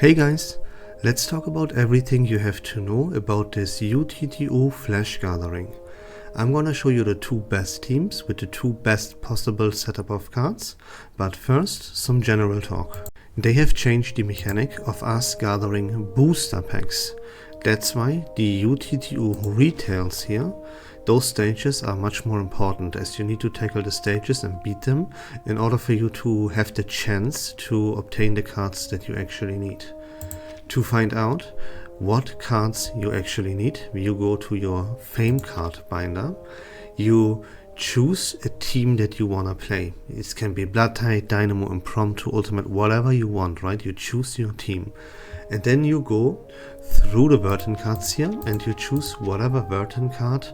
Hey guys, let's talk about everything you have to know about this UTTU Flash Gathering. I'm gonna show you the two best teams with the two best possible setup of cards, but first some general talk. They have changed the mechanic of us gathering booster packs. That's why the UTTU retails here. Those stages are much more important, as you need to tackle the stages and beat them in order for you to have the chance to obtain the cards that you actually need. To find out what cards you actually need, you go to your Fame card binder. You choose a team that you wanna play. It can be Blood-Tithe, Dynamo, Impromptu, Ultimate, whatever you want, right? You choose your team. And then you go through the Vertin cards here and you choose whatever Vertin card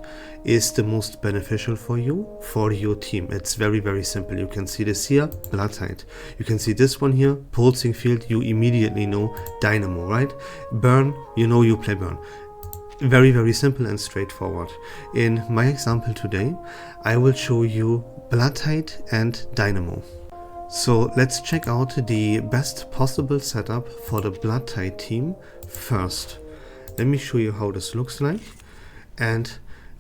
is the most beneficial for you, for your team. It's very simple. You can see this here, Blood-Tithe. You can see this one here, Pulsing Field. You immediately know Dynamo, right? Burn, you know you play Burn. Very simple and straightforward. In my example today, I will show you Blood-Tithe and Dynamo. So let's check out the best possible setup for the Blood-Tithe team first. Let me show you how this looks like, and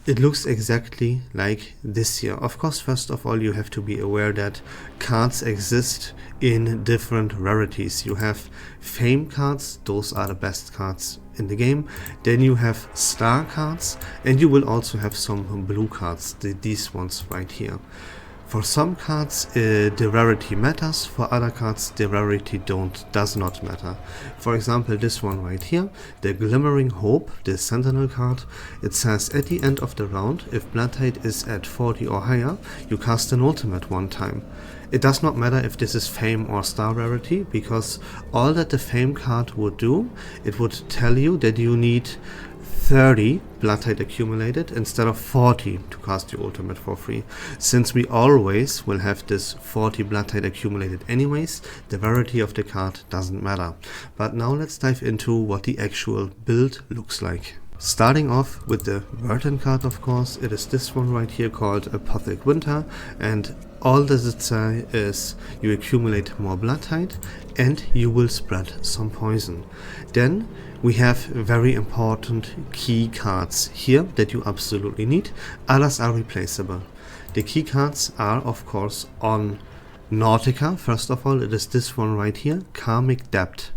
it looks exactly like this here. Of course, first of all, you have to be aware that cards exist in different rarities. You have Fame cards, those are the best cards in the game. Then you have Star cards, and you will also have some blue cards, these ones right here. For some cards the rarity matters, for other cards the rarity does not matter. For example, this one right here, the Glimmering Hope, the Sentinel card. It says at the end of the round, if Blood-Tithe is at 40 or higher, you cast an ultimate one time. It does not matter if this is Fame or Star rarity, because all that the Fame card would do, it would tell you that you need 30 Blood-Tithe accumulated instead of 40 to cast your ultimate for free. Since we always will have this 40 Blood-Tithe accumulated anyways, the rarity of the card doesn't matter. But now let's dive into what the actual build looks like. Starting off with the Vertin card, of course, it is this one right here called Apothic Winter, and all does it say is you accumulate more Blood-Tithe and you will spread some poison. Then we have very important key cards here that you absolutely need. Others are replaceable. The key cards are, of course, on Nautica. First of all, it is this one right here, Karmic Debt.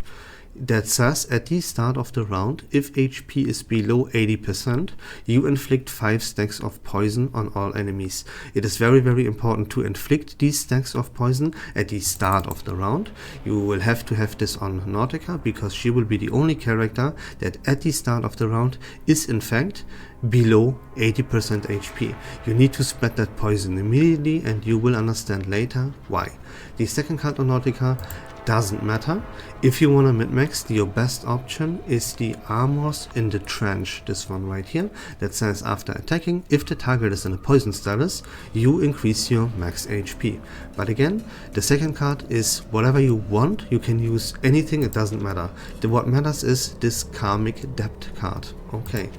That says at the start of the round, if HP is below 80%, you inflict 5 stacks of poison on all enemies. It is very important to inflict these stacks of poison at the start of the round. You will have to have this on Nautica, because she will be the only character that at the start of the round is in fact below 80% HP. You need to spread that poison immediately, and you will understand later why. The second card on Nautica doesn't matter. If you want to min-max, your best option is the Armors in the Trench, this one right here, that says after attacking, if the target is in a poison status, you increase your max HP. But again, the second card is whatever you want. You can use anything, it doesn't matter. What matters is this Karmic Debt card. Okay,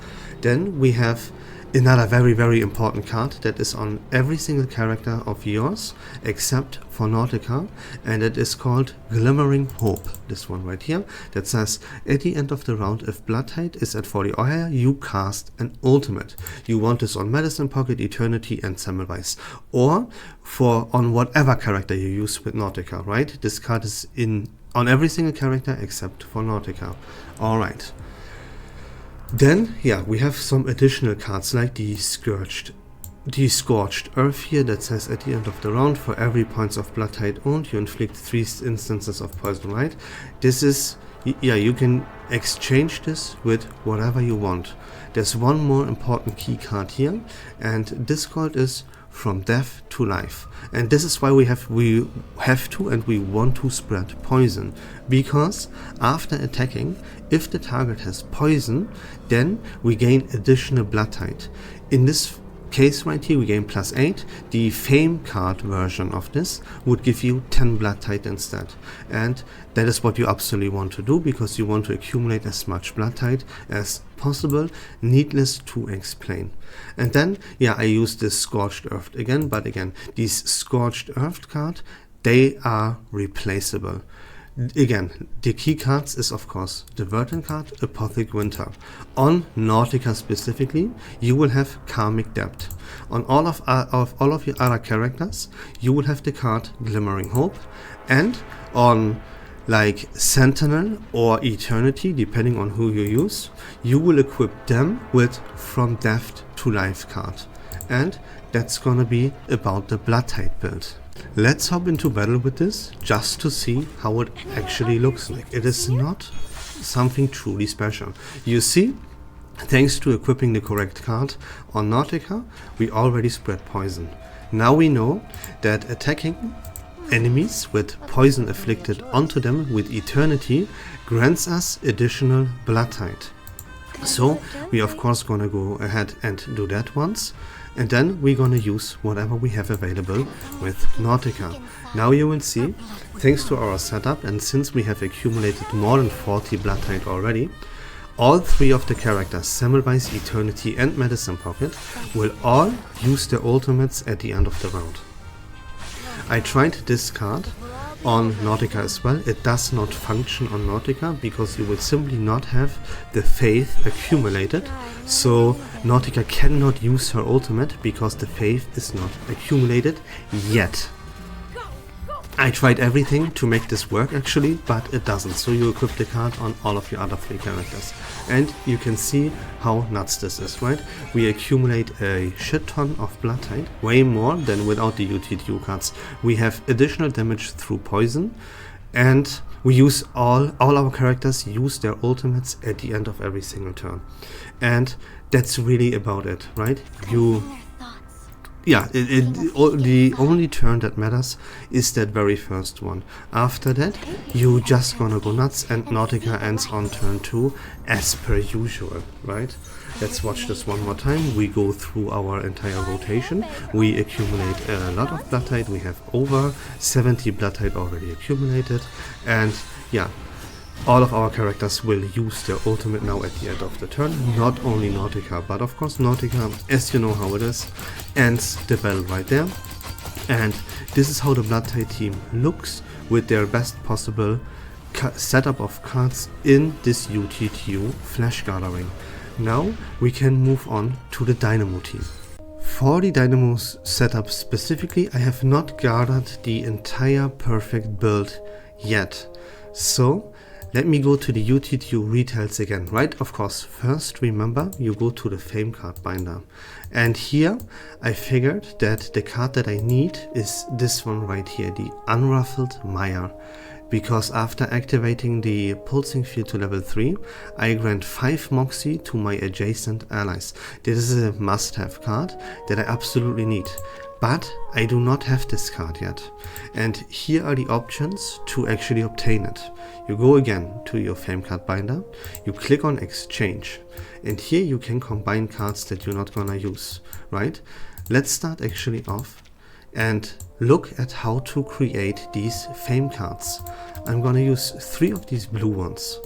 then we have another very important card that is on every single character of yours except for Nautica, and it is called Glimmering Hope, this one right here, that says at the end of the round, if Blood-Tithe is at 40 or higher, you cast an ultimate. You want this on Medicine Pocket, Eternity and Semmelweis, or on whatever character you use with Nautica, right? This card is on every single character except for Nautica. Alright. Then, yeah, we have some additional cards like the Scorched Earth here, that says at the end of the round, for every points of Blood-Tithe owned, you inflict 3 instances of poison, right? This is, yeah, you can exchange this with whatever you want. There's one more important key card here, and this card is From Death to Life. And this is why we have to and we want to spread poison, because after attacking, if the target has poison, then we gain additional Blood-Tithe. In this case right here, we gain +8. The Fame card version of this would give you 10 Blood-Tithe instead, and that is what you absolutely want to do, because you want to accumulate as much Blood-Tithe as possible. Needless to explain. And then, yeah, I use this Scorched Earth again, but again, these Scorched Earth card, they are replaceable. Again, the key cards is of course the Verdant card, Apothic Winter. On Nautica specifically, you will have Karmic Debt. On all of your other characters, you will have the card Glimmering Hope, and on like Sentinel or Eternity, depending on who you use, you will equip them with From Death to Life card. And that's gonna be about the Bloodtithe build. Let's hop into battle with this, just to see how it actually looks like. It is not something truly special. You see, thanks to equipping the correct card on Nautica, we already spread poison. Now we know that attacking enemies with poison afflicted onto them with Eternity grants us additional Bloodtithe. So we of course gonna go ahead and do that once, and then we're gonna use whatever we have available with Nautica. Now you will see, thanks to our setup, and since we have accumulated more than 40 Bloodtithe already, all three of the characters, Semmelweis, Eternity and Medicine Pocket, will all use their ultimates at the end of the round. I tried this card on Nautica as well. It does not function on Nautica because you will simply not have the faith accumulated. So Nautica cannot use her ultimate because the faith is not accumulated yet. I tried everything to make this work actually, but it doesn't. So you equip the card on all of your other three characters. And you can see how nuts this is, right? We accumulate a shit ton of Bloodtithe, way more than without the UTTU cards. We have additional damage through poison, and we use all our characters use their ultimates at the end of every single turn. And that's really about it, right? The only turn that matters is that very first one. After that, you just gonna go nuts, and Nautica ends on turn 2 as per usual, right? Let's watch this one more time. We go through our entire rotation. We accumulate a lot of Bloodtithe. We have over 70 Bloodtithe already accumulated, and yeah, all of our characters will use their ultimate now at the end of the turn. Not only Nautica, but of course Nautica, as you know how it is, ends the battle right there. And this is how the Bloodtithe team looks with their best possible setup of cards in this UTTU Flash Gathering. Now we can move on to the Dynamo team. For the Dynamo's setup specifically, I have not gathered the entire perfect build yet. So let me go to the UTTU retails again, right? Of course, first remember you go to the Fame card binder. And here I figured that the card that I need is this one right here, the Unruffled Mire. Because after activating the pulsing field to level 3, I grant 5 Moxie to my adjacent allies. This is a must-have card that I absolutely need. But I do not have this card yet. And here are the options to actually obtain it. You go again to your Fame card binder, you click on Exchange, and here you can combine cards that you're not gonna use, right? Let's start actually off and look at how to create these Fame cards. I'm gonna use 3 of these blue ones.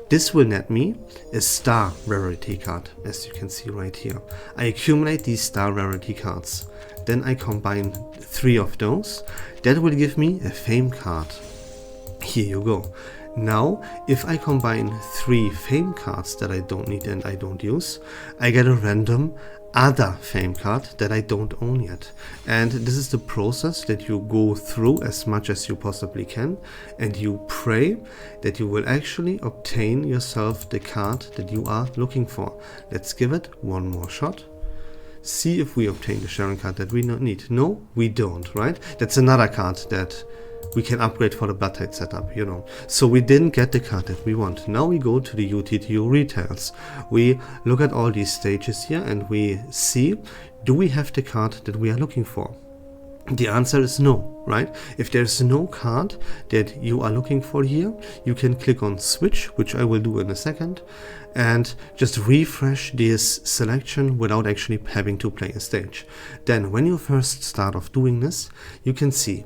This will net me a star rarity card, as you can see right here. I accumulate these star rarity cards. Then I combine 3 of those. That will give me a Fame card. Here you go. Now, if I combine 3 Fame cards that I don't need and I don't use, I get a random other Fame card that I don't own yet. And this is the process that you go through as much as you possibly can, and you pray that you will actually obtain yourself the card that you are looking for. Let's give it one more shot. See if we obtain the Sharon card that we need. No, we don't, right? That's another card that we can upgrade for the Bloodtithe setup, you know. So we didn't get the card that we want. Now we go to the UTTU retails. We look at all these stages here and we see, do we have the card that we are looking for? The answer is no, right? If there's no card that you are looking for here, you can click on switch, which I will do in a second, and just refresh this selection without actually having to play a stage. Then when you first start off doing this, you can see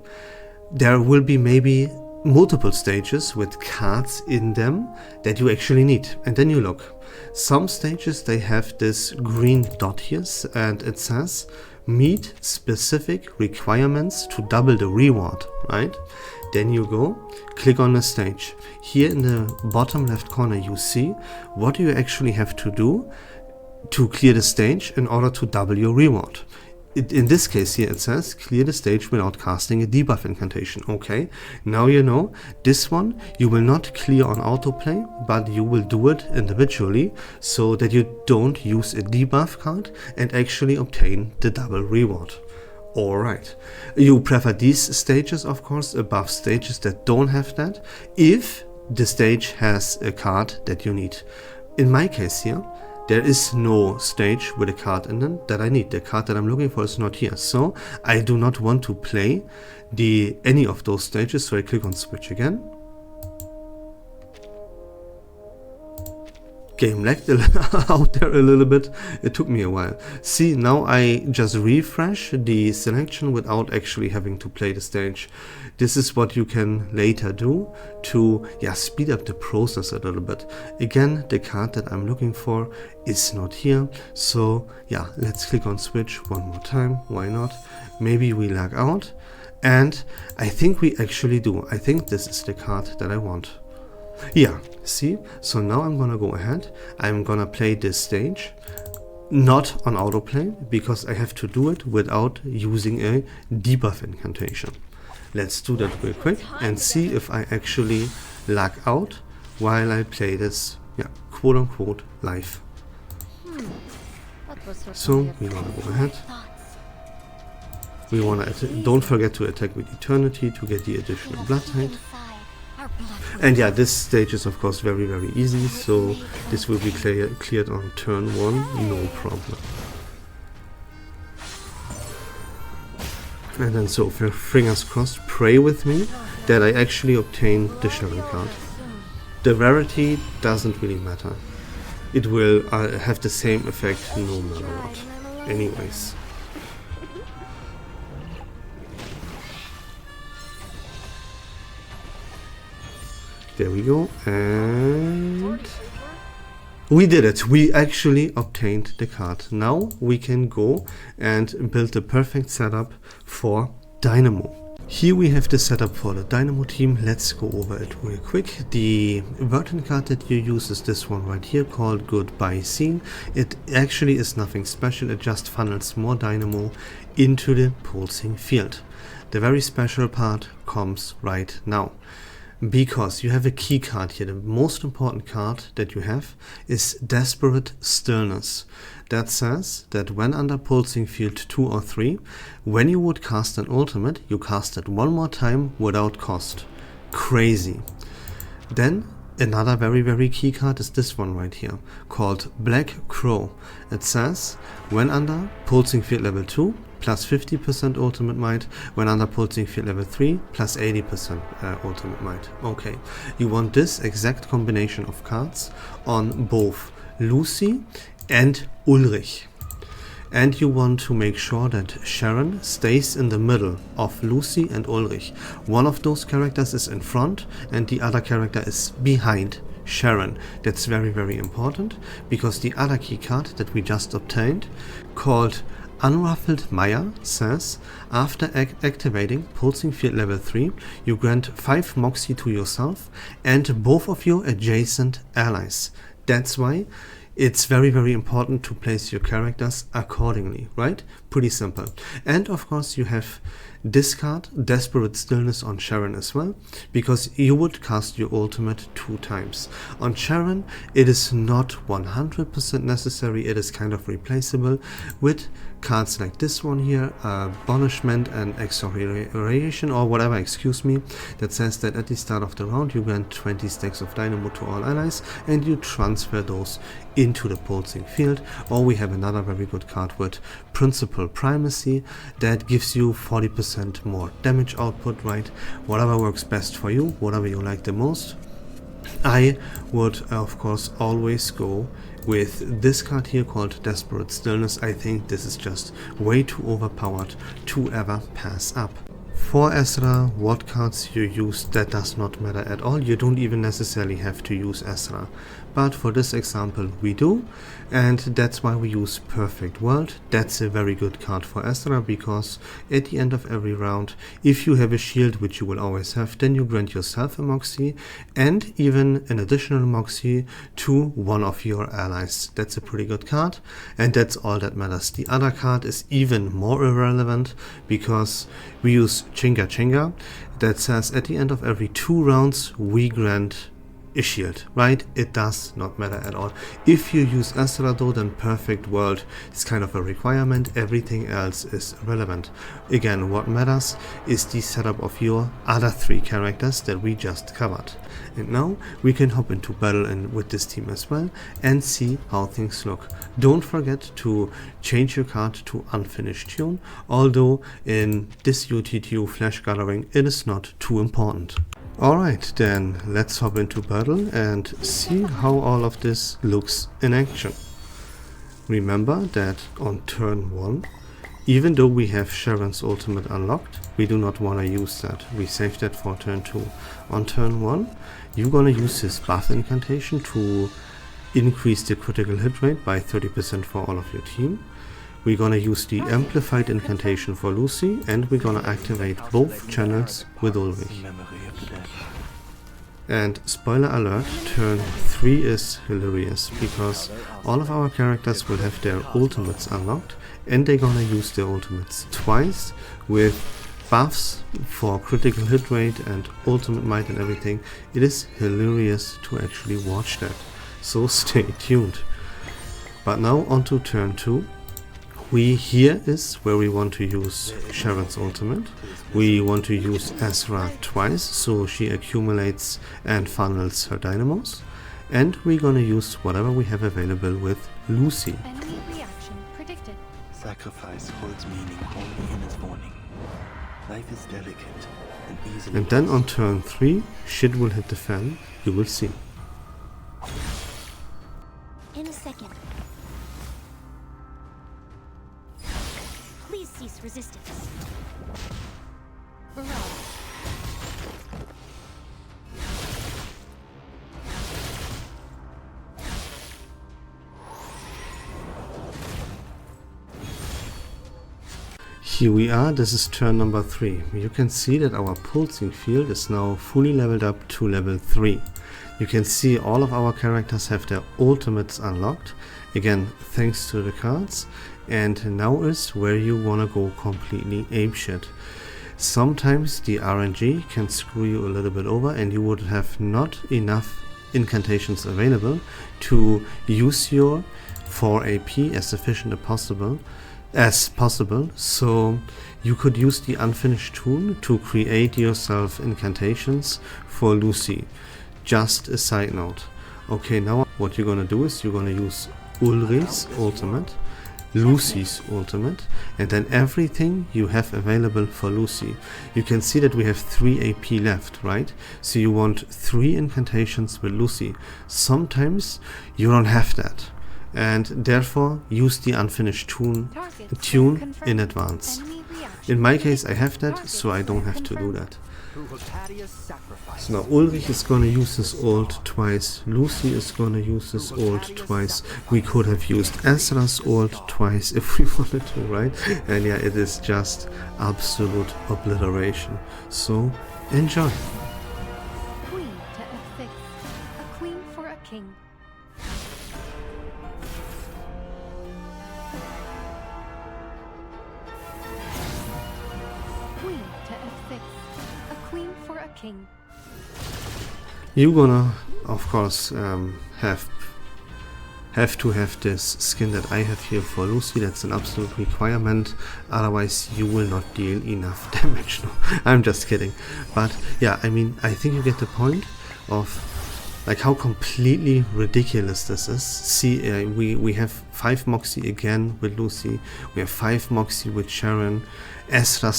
there will be maybe multiple stages with cards in them that you actually need. And then you look. Some stages, they have this green dot here and it says meet specific requirements to double the reward, right? Then you go, click on the stage. Here in the bottom left corner you see what you actually have to do to clear the stage in order to double your reward. In this case here it says clear the stage without casting a debuff incantation. Okay, now you know this one you will not clear on autoplay, but you will do it individually so that you don't use a debuff card and actually obtain the double reward. Alright, you prefer these stages of course above stages that don't have that if the stage has a card that you need. In my case here, there is no stage with a card in them that I need. The card that I'm looking for is not here. So I do not want to play any of those stages. So I click on switch again. Game lagged out there a little bit. It took me a while. See, now I just refresh the selection without actually having to play the stage. This is what you can later do to speed up the process a little bit. Again, the card that I'm looking for is not here. So let's click on switch one more time. Why not? Maybe we lag out. And I think we actually do. I think this is the card that I want. Yeah, see, so now I'm gonna go ahead, I'm gonna play this stage, not on autoplay, because I have to do it without using a debuff incantation. Let's do that real quick and see if I actually lag out while I play this, quote-unquote live. So we wanna go ahead. We wanna, don't forget to attack with Eternity to get the additional Blood-Tithe. And this stage is of course very easy, so this will be cleared on turn 1, no problem. And then so, fingers crossed, pray with me that I actually obtain the Sharon card. The rarity doesn't really matter. It will have the same effect no matter what. Anyways. There we go, and we did it. We actually obtained the card. Now we can go and build the perfect setup for Dynamo. Here we have the setup for the Dynamo team. Let's go over it real quick. The version card that you use is this one right here called Goodbye Scene. It actually is nothing special. It just funnels more Dynamo into the pulsing field. The very special part comes right now. Because you have a key card here. The most important card that you have is Desperate Stillness. That says that when under pulsing field 2 or 3, when you would cast an ultimate, you cast it one more time without cost. Crazy. Then another very key card is this one right here called Black Crow. It says when under pulsing field level 2, plus 50% ultimate might, when under pulsing field level 3, plus 80% ultimate might. Okay, you want this exact combination of cards on both Lucy and Ulrich. And you want to make sure that Sharon stays in the middle of Lucy and Ulrich. One of those characters is in front and the other character is behind Sharon. That's very important, because the other key card that we just obtained, called Unruffled Maya, says after activating pulsing field level 3, you grant 5 Moxie to yourself and both of your adjacent allies. That's why it's very important to place your characters accordingly, right? Pretty simple. And of course you have this card, Desperate Stillness, on Sharon as well, because you would cast your ultimate 2 times. On Sharon it is not 100% necessary, it is kind of replaceable with cards like this one here, Banishment and Exoneration or whatever, excuse me, that says that at the start of the round you grant 20 stacks of Dynamo to all allies and you transfer those into the pulsing field. Or we have another very good card with Principal Primacy that gives you 40% more damage output, right? Whatever works best for you, whatever you like the most. I would of course always go with this card here called Desperate Stillness. I think this is just way too overpowered to ever pass up. For Ezra, what cards you use, that does not matter at all. You don't even necessarily have to use Ezra. But for this example we do, and that's why we use Perfect World. That's a very good card for Ezra, because at the end of every round, if you have a shield, which you will always have, then you grant yourself a Moxie and even an additional Moxie to one of your allies. That's a pretty good card, and that's all that matters. The other card is even more irrelevant, because we use Chinga Chinga that says at the end of every 2 rounds we grant a shield, right? It does not matter at all. If you use Ezra though, then Perfect World is kind of a requirement. Everything else is irrelevant. Again, what matters is the setup of your other 3 characters that we just covered. And now we can hop into battle and with this team as well and see how things look. Don't forget to change your card to Unfinished Tune, although in this UTTU Flash Gathering it is not too important. Alright, then let's hop into battle and see how all of this looks in action. Remember that on turn 1, even though we have Sharon's ultimate unlocked, we do not want to use that. We save that for turn 2. On turn 1, you're gonna use his buff incantation to increase the critical hit rate by 30% for all of your team. We're gonna use the amplified incantation for Lucy, and we're gonna activate both channels with Ulrich. And spoiler alert, turn 3 is hilarious, because all of our characters will have their ultimates unlocked, and they're gonna use their ultimates twice with buffs for critical hit rate and ultimate might and everything. It is hilarious to actually watch that, so stay tuned. But now onto turn 2. Here is where we want to use Sharon's ultimate. We want to use Ezra twice, so she accumulates and funnels her dynamos. And we're gonna use whatever we have available with Lucy. Enemy reaction predicted. Sacrifice holds meaning only in its warning. Life is delicate and easily. And then on turn 3, shit will hit the fan, you will see. In a second. Please cease resistance. Barrage. Here we are, this is turn number 3. You can see that our pulsing field is now fully leveled up to level 3. You can see all of our characters have their ultimates unlocked, again thanks to the cards, and now is where you wanna go completely apeshit. Sometimes the RNG can screw you a little bit over and you would have not enough incantations available to use your 4 AP as efficient as possible, so you could use the Unfinished Tune to create yourself incantations for Lucy. Just a side note. Okay, now what you're gonna do is you're gonna use Ulrich's ultimate, Lucy's ultimate, and then everything you have available for Lucy. You can see that we have 3 AP left, right? So you want 3 incantations with Lucy. Sometimes you don't have that, and therefore use the Unfinished Tune in advance. In my case I have that, so I don't have to do that. So now Ulrich is gonna use his ult twice, Lucy is gonna use his ult twice. We could have used Ezra's ult twice if we wanted to, right? And yeah, it is just absolute obliteration. So enjoy. Queen to F6. A queen for a king. Queen to F6. A queen for a king. You're gonna, of course, have to have this skin that I have here for Lucy. That's an absolute requirement, otherwise you will not deal enough damage. No, I'm just kidding. But yeah, I mean, I think you get the point of like how completely ridiculous this is. See, we have 5 Moxie again with Lucy, we have 5 Moxie with Sharon, Ezra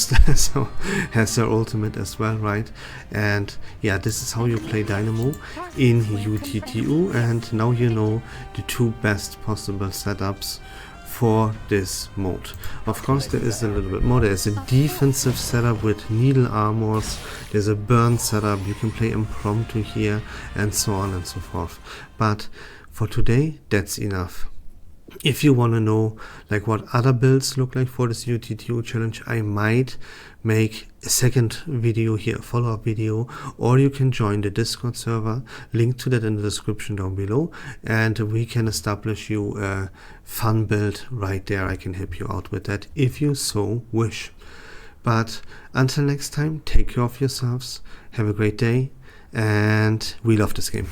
has her ultimate as well, right? And yeah, this is how you play Dynamo in UTTU, and now you know the 2 best possible setups for this mode. Of course, there is a little bit more. There's a defensive setup with needle armors, there's a burn setup, you can play impromptu here, and so on and so forth. But for today, that's enough. If you want to know like what other builds look like for this UTTU challenge, I might make a second video here, a follow-up video, or you can join the Discord server, link to that in the description down below, and we can establish you a fun build right there. I can help you out with that if you so wish. But until next time, take care of yourselves, have a great day, and we love this game.